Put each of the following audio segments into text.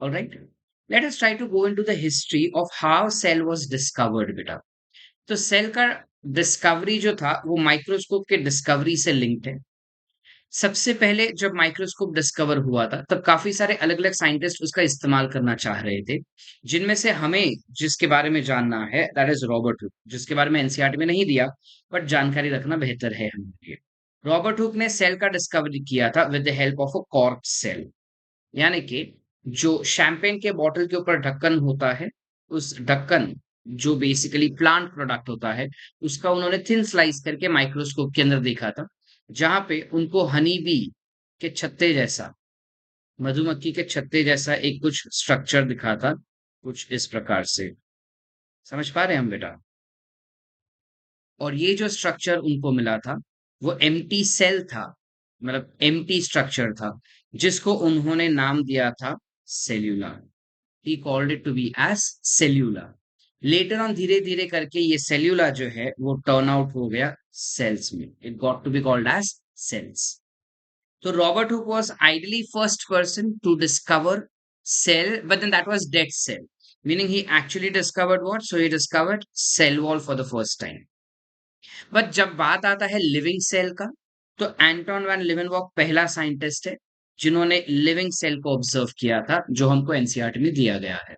Alright, let us try to go into the history of how cell was discovered बेटा। तो cell का discovery जो था वो माइक्रोस्कोप के डिस्कवरी से लिंक्ड है। सबसे पहले जब माइक्रोस्कोप डिस्कवर हुआ था तब काफी सारे अलग अलग साइंटिस्ट उसका इस्तेमाल करना चाह रहे थे, जिनमें से हमें जिसके बारे में जानना है दैट इज रॉबर्ट हुक, जिसके बारे में एनसीईआरटी में नहीं दिया, बट जानकारी रखना बेहतर है हमारे लिए। रॉबर्ट हुक ने सेल का डिस्कवरी किया था with the help of a cork cell, यानी कि जो शैंपेन के बॉटल के ऊपर ढक्कन होता है, उस ढक्कन जो बेसिकली प्लांट प्रोडक्ट होता है, उसका उन्होंने थिन स्लाइस करके माइक्रोस्कोप के अंदर देखा था, जहां पे उनको हनी बी के छत्ते जैसा, मधुमक्खी के छत्ते जैसा एक कुछ स्ट्रक्चर दिखा था, कुछ इस प्रकार से। समझ पा रहे हैं हम बेटा? और ये जो स्ट्रक्चर उनको मिला था वो एम्प्टी सेल था, मतलब एम्प्टी स्ट्रक्चर था, जिसको उन्होंने नाम दिया था cellular. He called it to be as cellular. Later on धीरे धीरे करके ये सेल्यूलर जो है वो टर्न आउट हो गया सेल्स में, it got to be called as sales. तो Robert Hooke was ideally first person to discover cell, but then that was dead cell, meaning he actually discovered what? So he discovered cell wall for the first time. But जब बात आता है living cell का, तो Anton van लिवेनवॉक पहला scientist है जिन्होंने living cell को ऑब्जर्व किया था, जो हमको एनसीईआरटी में दिया गया है।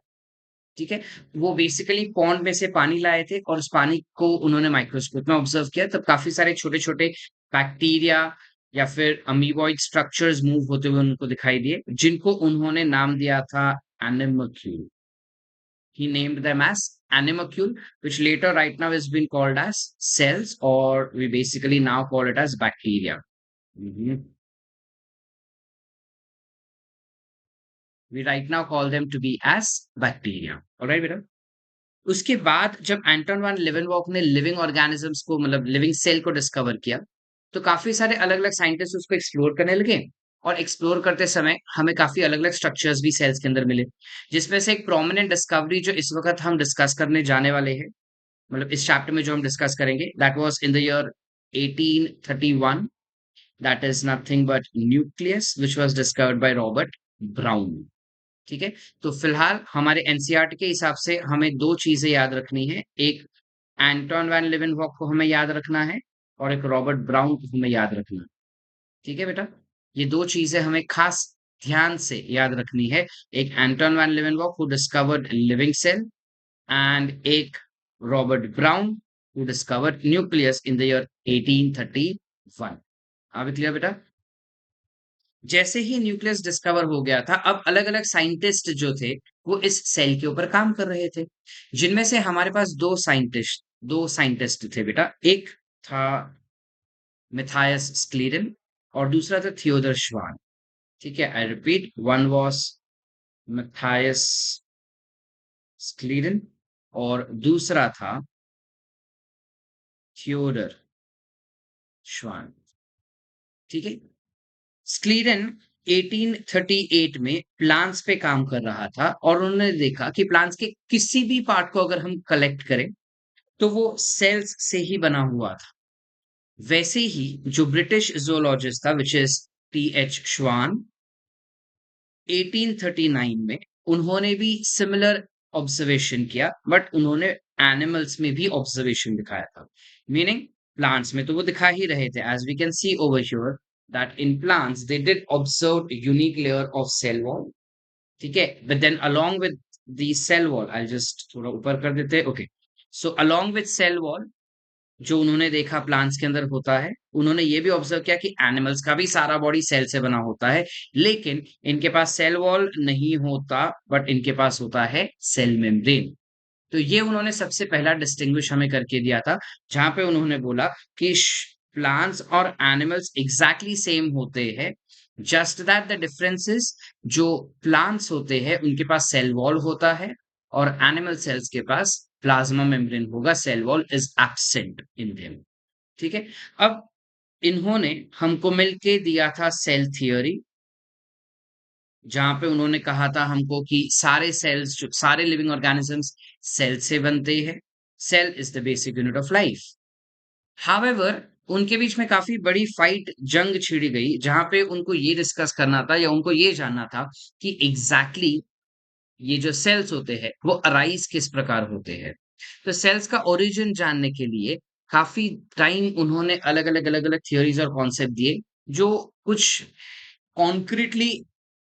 ठीक है, वो बेसिकली पॉन्ड में से पानी लाए थे और उस पानी को उन्होंने माइक्रोस्कोप में ऑब्जर्व किया, तब काफी सारे छोटे छोटे बैक्टीरिया या फिर अमीबॉइड स्ट्रक्चर्स मूव होते हुए उनको दिखाई दिए, जिनको उन्होंने नाम दिया था एनिमोक्यूल। He named them as animalcule, which later right now has been called as cells, or we basically now call it as bacteria. Mhm. We right now call them to be as bacteria. Alright बेटा? उसके बाद जब एंटन van लिवेनवॉक ने living organisms को, मतलब living cell को discover किया, तो काफी सारे अलग अलग साइंटिस्ट उसको एक्सप्लोर करने लगे। और एक्सप्लोर करते समय हमें काफी अलग अलग स्ट्रक्चर्स भी सेल्स के अंदर मिले, जिसमें से एक प्रोमिनेंट डिस्कवरी जो इस वक्त हम डिस्कस करने जाने वाले हैं, मतलब इस चैप्टर में जो हम डिस्कस करेंगे, that was in the year 1831, that is nothing but nucleus which was discovered by Robert brown. ठीक है, तो फिलहाल हमारे एनसीईआरटी के हिसाब से हमें दो चीजें याद रखनी है, एक एंटोन वैन लिवेनहॉक को हमें याद रखना है और एक रॉबर्ट ब्राउन को हमें याद रखना है। ठीक है बेटा, ये दो चीजें हमें खास ध्यान से याद रखनी है, एक Anton van Leeuwenhoek who discovered living cell, and एक Robert Brown who discovered nucleus in the year 1831। अब क्लियर बेटा? जैसे ही न्यूक्लियस डिस्कवर हो गया था, अब अलग अलग साइंटिस्ट जो थे वो इस सेल के ऊपर काम कर रहे थे, जिनमें से हमारे पास दो साइंटिस्ट थे बेटा। एक था मिथायस स्क्लीरन और दूसरा था थियोडर श्वान। ठीक है, आई रिपीट, वन वॉज मिथायस स्क्लीरन और दूसरा था थियोडर श्वान। ठीक है, स्क्लीरन 1838 में प्लांट्स पे काम कर रहा था और उन्होंने देखा कि प्लांट्स के किसी भी पार्ट को अगर हम कलेक्ट करें तो वो सेल्स से ही बना हुआ था। वैसे ही जो ब्रिटिश जोलॉजिस्ट था विच इज टी एच श्वान, 1839 में उन्होंने भी सिमिलर ऑब्जर्वेशन किया, बट उन्होंने एनिमल्स में भी ऑब्जर्वेशन दिखाया था, मीनिंग प्लांट्स में तो वो दिखा ही रहे थे, as we can see over here that in plants they did observe a unique layer of cell wall। ठीक है, but then along with the cell wall, I'll just थोड़ा ऊपर कर देते हैं। Okay, so along with cell wall जो उन्होंने देखा प्लांट्स के अंदर होता है, उन्होंने ये भी ऑब्जर्व किया कि एनिमल्स का भी सारा बॉडी सेल से बना होता है, लेकिन इनके पास सेल वॉल नहीं होता, बट इनके पास होता है सेल मेम्ब्रेन। तो ये उन्होंने सबसे पहला डिस्टिंग्विश हमें करके दिया था, जहां पे उन्होंने बोला कि प्लांट्स और एनिमल्स एग्जैक्टली सेम होते हैं, just that the difference is जो प्लांट्स होते हैं उनके पास सेल वॉल होता है और एनिमल सेल्स के पास प्लाज्मा मेम्ब्रेन होगा, cell wall is absent in them. ठीक है, अब इन्होंने हमको मिलके दिया था सेल थियोरी, जहां पे उन्होंने कहा था हमको कि सारे सेल्स, जो सारे लिविंग ऑर्गेनिजम्स सेल से बनते हैं, cell is the basic unit of life. However उनके बीच में काफी बड़ी फाइट, जंग छिड़ी गई, जहां पे उनको ये डिस्कस करना था या उनको ये जानना था कि एग्जैक्टली ये जो सेल्स होते हैं वो अराइज किस प्रकार होते हैं। तो सेल्स का ओरिजिन जानने के लिए काफी टाइम उन्होंने अलग अलग अलग अलग थियोरीज और कॉन्सेप्ट दिए, जो कुछ कॉन्क्रीटली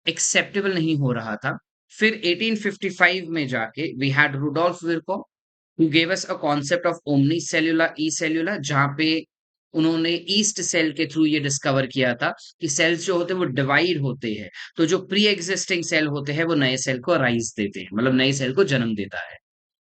एक्सेप्टेबल नहीं हो रहा था। फिर 1855 में जाके we had Rudolf Virchow who gave us a concept of omnicellular e-cellular, जहाँ पे उन्होंने ईस्ट सेल के थ्रू ये डिस्कवर किया था कि सेल्स जो होते हैं वो डिवाइड होते हैं। तो जो प्री एग्जिस्टिंग सेल होते हैं वो नए सेल को राइज देते हैं, मतलब नए सेल को जन्म देता है,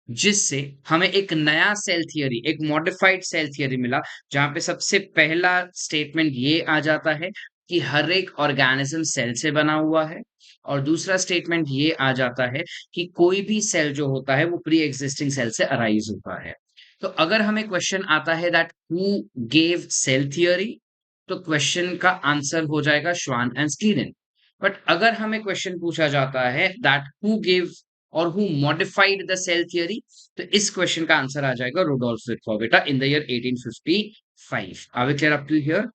जिससे हमें एक नया सेल थियरी, एक मॉडिफाइड सेल थियरी मिला, जहाँ पे सबसे पहला स्टेटमेंट ये आ जाता है कि हर एक ऑर्गेनिज्म सेल से बना हुआ है, और दूसरा स्टेटमेंट ये आ जाता है कि कोई भी सेल जो होता है वो प्री एग्जिस्टिंग सेल से अराइज होता है। तो अगर हमें क्वेश्चन आता है that who gave cell theory, तो क्वेश्चन का आंसर हो जाएगा श्वान एंड स्टीरन। बट अगर हमें क्वेश्चन पूछा जाता है दैट हु गेव और who modified the cell theory, तो इस क्वेश्चन का आंसर आ जाएगा रुडोल्फ विर्को बेटा in the year 1855। Are we clear up to here?